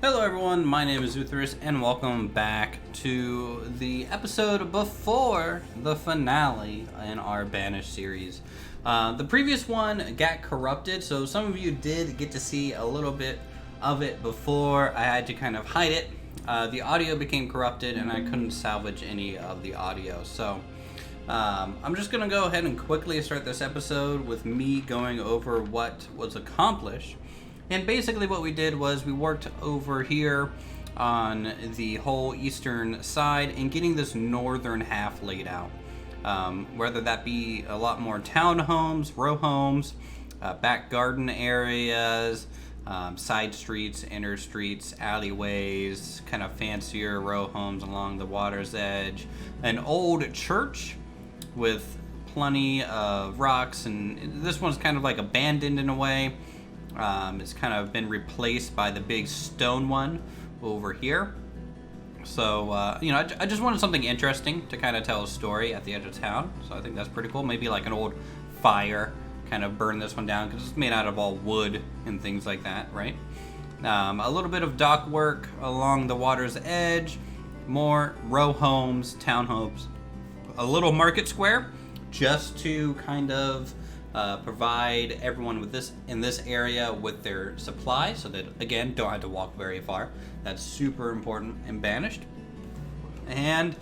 Hello everyone, my name is Uthris and welcome back to the episode before the finale in our Banished series. The previous one got corrupted, so some of you did get to see a little bit of it before I had to kind of hide it. The audio became corrupted and I couldn't salvage any of the audio, so I'm just going to go ahead and quickly start this episode with me going over what was accomplished. And basically what we did was we worked over here on the whole eastern side and getting this northern half laid out. Whether that be a lot more townhomes, row homes, back garden areas, side streets, inner streets, alleyways, kind of fancier row homes along the water's edge, an old church with plenty of rocks, and this one's kind of like abandoned in a way. It's kind of been replaced by the big stone one over here. So, I just wanted something interesting to kind of tell a story at the edge of town. So I think that's pretty cool. Maybe like an old fire kind of burn this one down because it's made out of all wood and things like that, right? A little bit of dock work along the water's edge, more row homes, townhomes, a little market square just to kind of provide everyone with this in this area with their supplies so that, again, don't have to walk very far. That's super important in Banished. And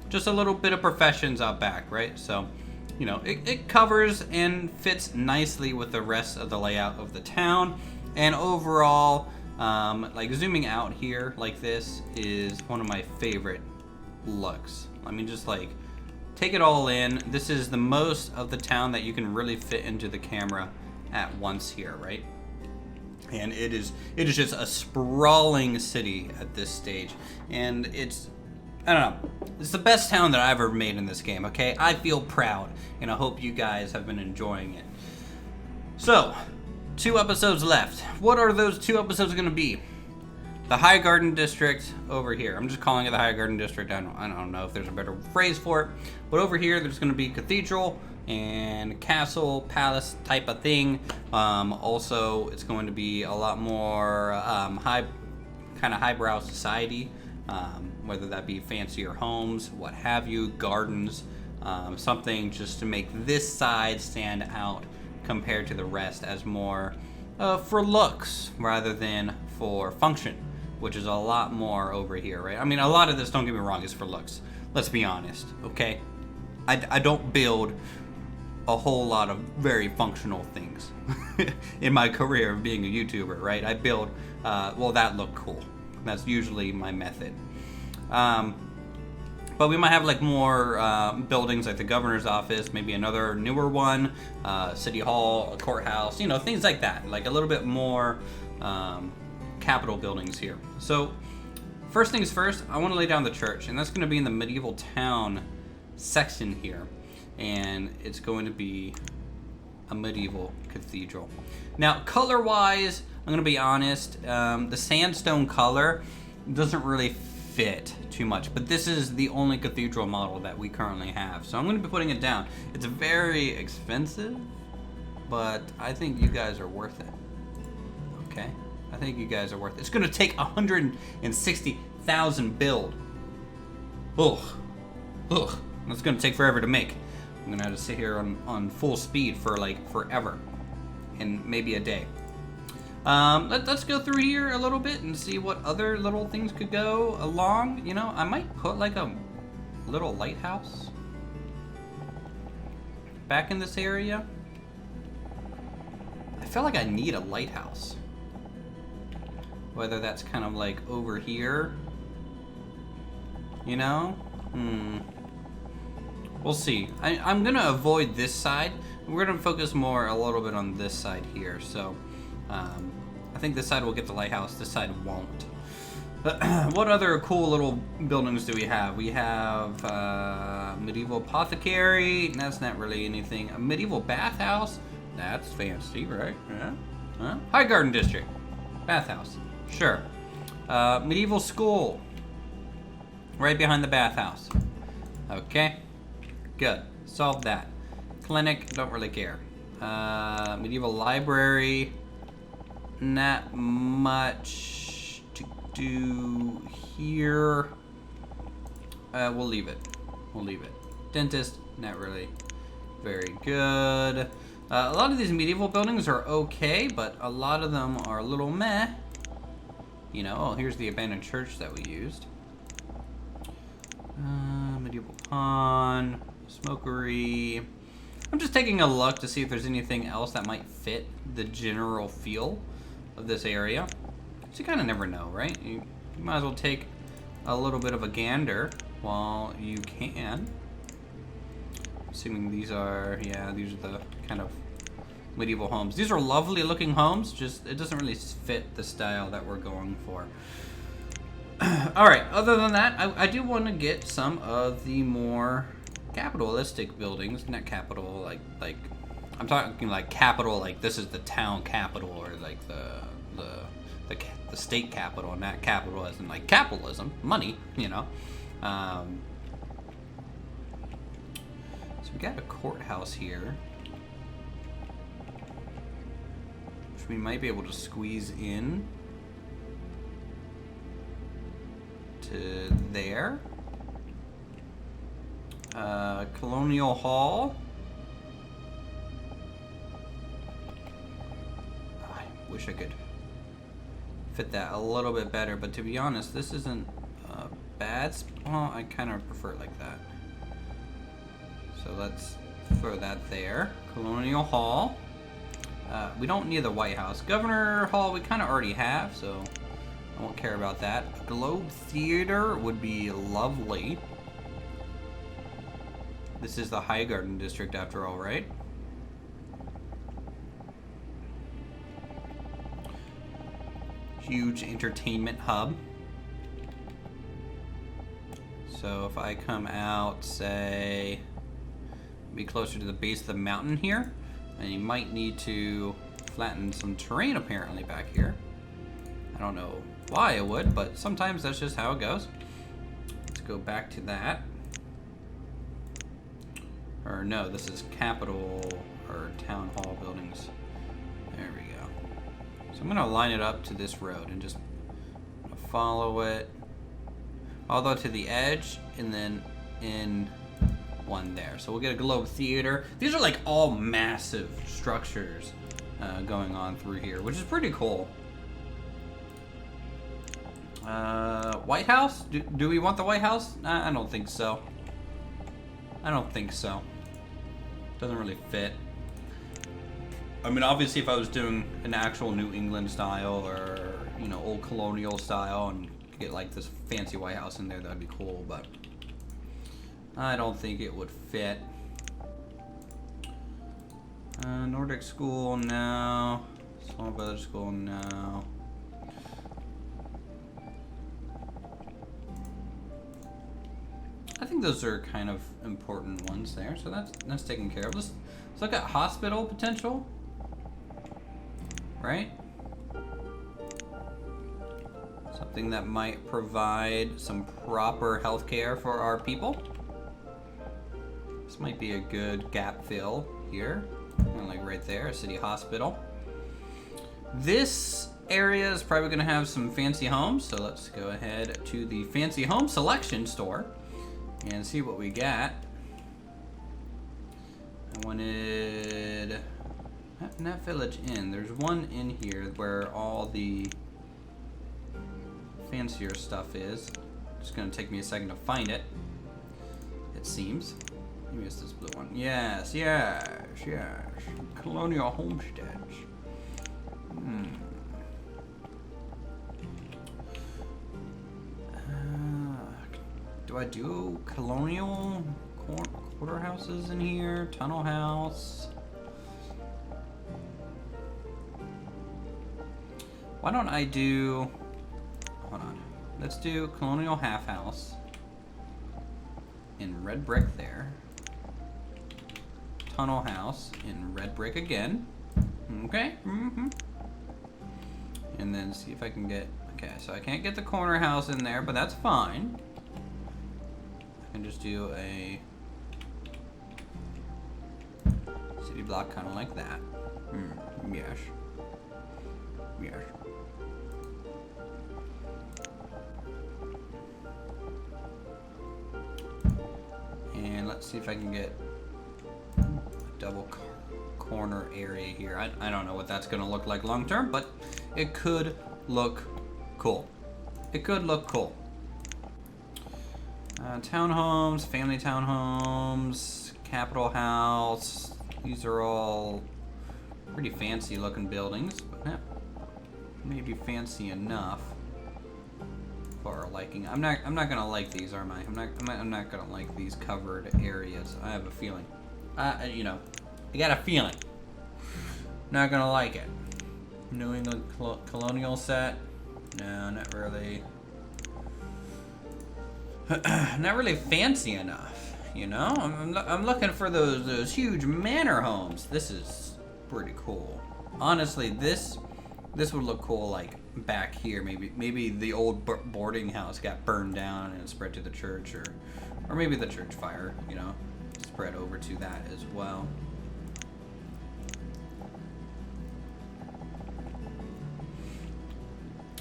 just a little bit of professions out back, right? So, it covers and fits nicely with the rest of the layout of the town. And overall, like zooming out here like this is one of my favorite looks. I mean, just like take it all in. This is the most of the town that you can really fit into the camera at once here, right? And it is just a sprawling city at this stage. And it's the best town that I've ever made in this game, okay? I feel proud, and I hope you guys have been enjoying it. So, 2 episodes left. What are those 2 episodes going to be? The Highgarden district over here. I'm just calling it the Highgarden district. I don't know if there's a better phrase for it. But over here, there's going to be Cathedral and castle, palace type of thing. Also, it's going to be a lot more highbrow society. Whether that be fancier homes, what have you, gardens. Something just to make this side stand out compared to the rest as more for looks rather than for function, which is a lot more over here, right? I mean, a lot of this, don't get me wrong, is for looks. Let's be honest, okay? I don't build a whole lot of very functional things in my career of being a YouTuber, right? I build, that looked cool. That's usually my method. But we might have like more buildings like the governor's office, maybe another newer one, city hall, a courthouse, things like that. Like a little bit more Capitol buildings here. So first things first, I want to lay down the church, and that's going to be in the medieval town section here, and it's going to be a medieval cathedral. Now, color wise, I'm going to be honest, the sandstone color doesn't really fit too much, but this is the only cathedral model that we currently have, so I'm going to be putting it down. It's very expensive, but I think you guys are worth it. Okay, I think you guys are worth it. It's going to take 160,000 build. Ugh. That's going to take forever to make. I'm going to have to sit here on full speed for like forever, and maybe a day. Let's go through here a little bit and see what other little things could go along. I might put like a little lighthouse back in this area. I feel like I need a lighthouse. Whether that's kind of like over here, We'll see. I'm gonna avoid this side. We're gonna focus more a little bit on this side here. So, I think this side will get the lighthouse. This side won't. What other cool little buildings do we have? We have medieval apothecary. That's not really anything. A medieval bathhouse. That's fancy, right? Yeah. Highgarden district. Bathhouse. Sure. Medieval school. Right behind the bathhouse. Okay. Good. Solved that. Clinic. Don't really care. Medieval library. Not much to do here? We'll leave it. We'll leave it. Dentist, not really very good. A lot of these medieval buildings are okay, but a lot of them are a little meh. You know, oh, here's the abandoned church that we used. Medieval pond, smokery. I'm just taking a look to see if there's anything else that might fit the general feel of this area. So you kind of never know, right? You might as well take a little bit of a gander while you can. Assuming these are, yeah, these are the kind of medieval homes. These are lovely looking homes, just it doesn't really fit the style that we're going for. Alright, other than that, I do want to get some of the more capitalistic buildings. Not capital, like I'm talking like capital, like this is the town capital, or like the state capital, not capital as in like capitalism, money, you know. So we got a courthouse here, which we might be able to squeeze in to there. Colonial Hall. I wish I could fit that a little bit better, but to be honest, this isn't bad. Well, I kind of prefer it like that. So let's throw that there. Colonial Hall. We don't need the White House. Governor Hall we kind of already have, so I won't care about that. Globe Theater would be lovely. This is the Highgarden district after all, right? Huge entertainment hub. So if I come out, say, be closer to the base of the mountain here, and you might need to flatten some terrain apparently back here. I don't know why it would, but sometimes that's just how it goes. Let's go back to that. Or no, this is Capitol or Town Hall buildings. There we go. So I'm gonna line it up to this road and just follow it all the way to the edge and then in one there. So we'll get a Globe Theater. These are like all massive structures going on through here, which is pretty cool. White House? Do we want the White House? I don't think so. I don't think so. Doesn't really fit. I mean, obviously if I was doing an actual New England style or, you know, old colonial style and get like this fancy White House in there, that'd be cool, but I don't think it would fit. Nordic school, no. Small village school, no. I think those are kind of important ones there, so that's taken care of. Let's look at hospital potential, right? Something that might provide some proper health care for our people. This might be a good gap fill here, like right there, a city hospital. This area is probably going to have some fancy homes, so let's go ahead to the fancy home selection store and see what we got. I wanted not Village Inn. There's one in here where all the fancier stuff is. It's gonna take me a second to find it. It seems. Maybe it's this blue one. Yes, yes, yes. Colonial homesteads. Do I do colonial quarter houses in here? Tunnel house? Why don't I do... Hold on. Let's do colonial half house in red brick there. Tunnel house in red brick again. Okay. And then see if I can get... Okay, so I can't get the corner house in there, but that's fine. I can just do a city block kind of like that. Yes. Yes. see if I can get a double corner area here. I don't know what that's gonna look like long term, but it could look cool. It could look cool. Townhomes, family townhomes, Capitol House. These are all pretty fancy looking buildings, but yeah, maybe fancy enough for our liking. I'm not gonna like these, am I? I'm not gonna like these covered areas. I have a feeling. You know, I got a feeling. Not gonna like it. New England colonial set. No, not really. Not really fancy enough, you know. I'm looking for those huge manor homes. This is pretty cool. Honestly, this would look cool like back here. Maybe the old boarding house got burned down and spread to the church, or maybe the church fire, you know, spread over to that as well.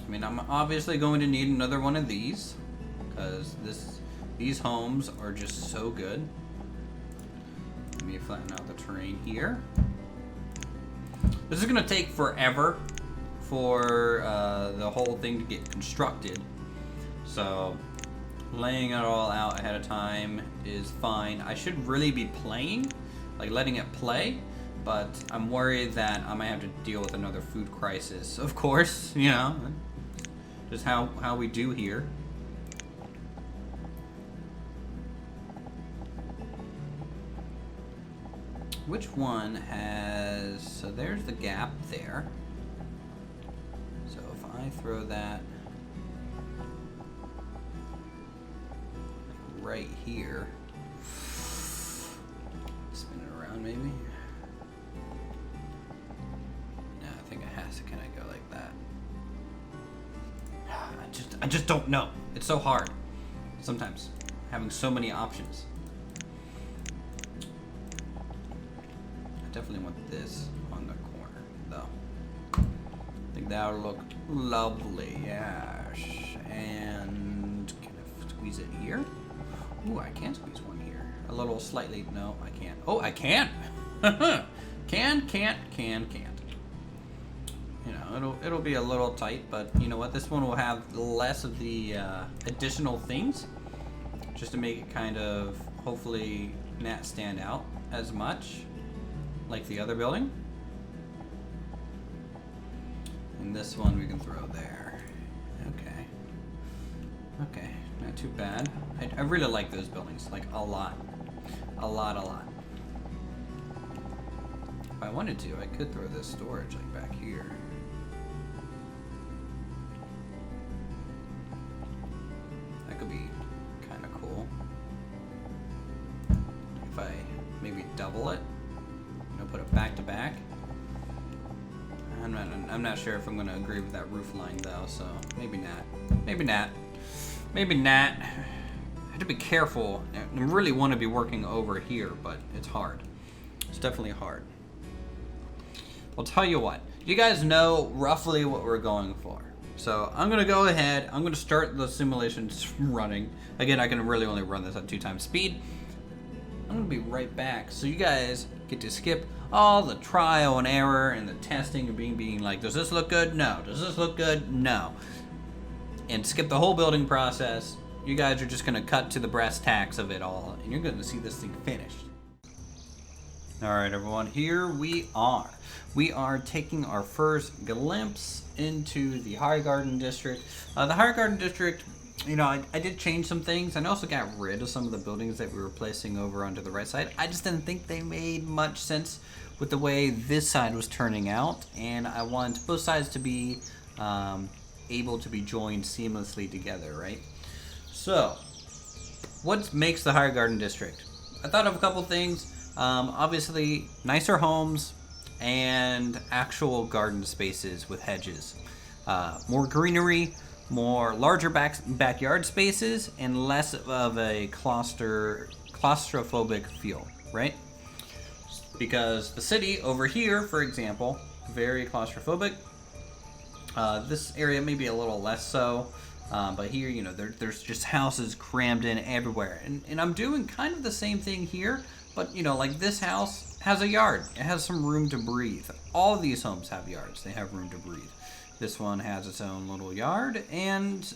I mean, I'm obviously going to need another one of these, because these homes are just so good. Let me flatten out the terrain here. This is gonna take forever for the whole thing to get constructed. So laying it all out ahead of time is fine. I should really be playing, like letting it play, but I'm worried that I might have to deal with another food crisis. Of course, you know, just how we do here. Which one has, so there's the gap there. So if I throw that right here, spin it around maybe. No, I think it has to kind of go like that. I just don't know. It's so hard sometimes, having so many options. Definitely want this on the corner, though. I think that would look lovely, yes. And can I squeeze it here? Ooh, I can squeeze one here. A little slightly, no, I can't. Oh, I can! Can't. You know, it'll be a little tight, but you know what? This one will have less of the additional things, just to make it kind of, hopefully, not stand out as much like the other building. And this one we can throw there. Okay, not too bad. I really like those buildings, like a lot. If I wanted to, I could throw this storage like back here. That could be kind of cool. If I maybe double it, you know, put it back to back. I'm not sure if I'm going to agree with that roof line though, so maybe not. I have to be careful. I really want to be working over here, but it's hard. It's definitely hard. I'll tell you what. You guys know roughly what we're going for. So I'm going to go ahead. I'm going to start the simulation running. Again, I can really only run this at 2x speed. I'm going to be right back. So you guys get to skip all the trial and error and the testing and being like, does this look good? No. Does this look good? No. And skip the whole building process. You guys are just going to cut to the brass tacks of it all, and you're going to see this thing finished. All right, everyone, here we are. We are taking our first glimpse into the Highgarden district. The Highgarden district, you know, I did change some things, and I also got rid of some of the buildings that we were placing over onto the right side. I just didn't think they made much sense with the way this side was turning out, and I want both sides to be able to be joined seamlessly together, right? So, what makes the Highgarden district? I thought of a couple things. Obviously, nicer homes and actual garden spaces with hedges. More greenery, more larger backyard spaces, and less of a claustrophobic feel, right? Because the city over here, for example, very claustrophobic. This area may be a little less so. But here, you know, there's just houses crammed in everywhere. And I'm doing kind of the same thing here, but, you know, like this house has a yard. It has some room to breathe. All of these homes have yards. They have room to breathe. This one has its own little yard, and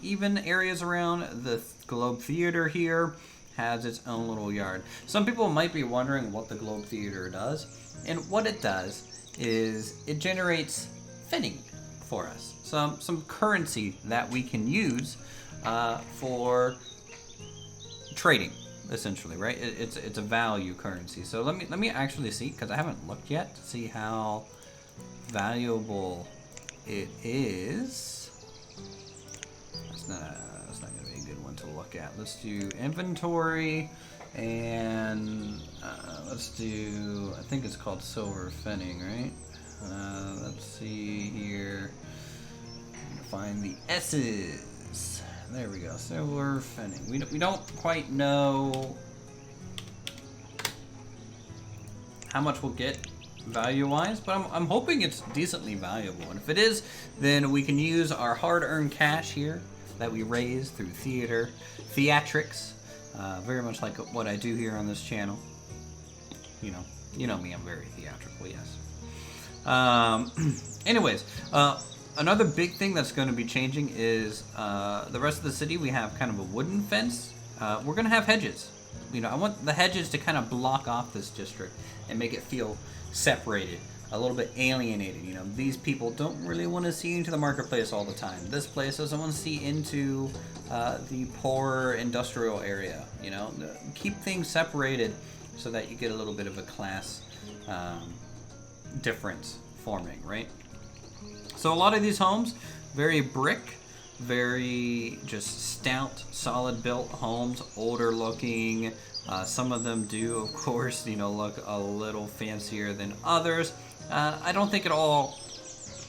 even areas around the Globe Theater here has its own little yard. Some people might be wondering what the Globe Theater does, and what it does is it generates finning for us. Some currency that we can use for trading, essentially, right? It's a value currency. So let me actually see, because I haven't looked yet to see how valuable it is. That's not gonna be a good one to look at. Let's do inventory, and let's do, I think it's called silver finning, right? Let's see here. Find the S's. There we go. Silver finning. We don't quite know how much we'll get value-wise, but I'm hoping it's decently valuable. And if it is, then we can use our hard-earned cash here that we raise through theatrics. Very much like what I do here on this channel. You know me. I'm very theatrical. Yes. Anyways. Another big thing that's going to be changing is the rest of the city. We have kind of a wooden fence. We're going to have hedges. You know, I want the hedges to kind of block off this district and make it feel separated, a little bit alienated. You know, these people don't really want to see into the marketplace all the time. This place doesn't want to see into the poorer industrial area. You know, keep things separated so that you get a little bit of a class difference forming, right? So a lot of these homes, very brick, very just stout, solid built homes, older looking. Some of them do, of course, you know, look a little fancier than others. I don't think it all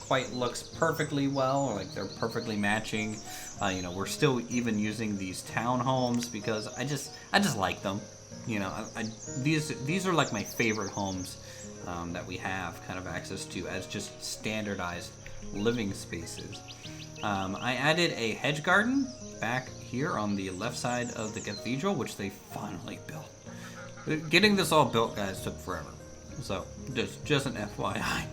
quite looks perfectly well, or like they're perfectly matching. You know, we're still even using these townhomes because I just like them. You know, these are like my favorite homes that we have kind of access to as just standardized living spaces. I added a hedge garden back here on the left side of the cathedral, which they finally built. Getting this all built, guys, took forever. So just an FYI.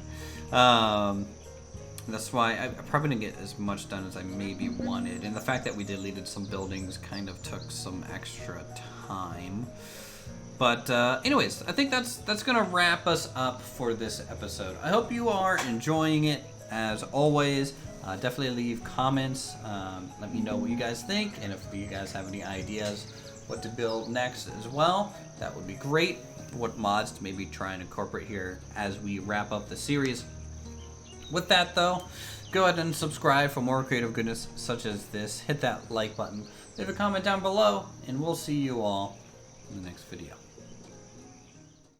That's why I probably didn't get as much done as I maybe wanted, and the fact that we deleted some buildings kind of took some extra time. But anyways, I think that's gonna wrap us up for this episode. I hope you are enjoying it. As always, definitely leave comments. Let me know what you guys think, and if you guys have any ideas what to build next as well, that would be great. What mods to maybe try and incorporate here as we wrap up the series. With that though, go ahead and subscribe for more creative goodness such as this. Hit that like button, leave a comment down below, and we'll see you all in the next video.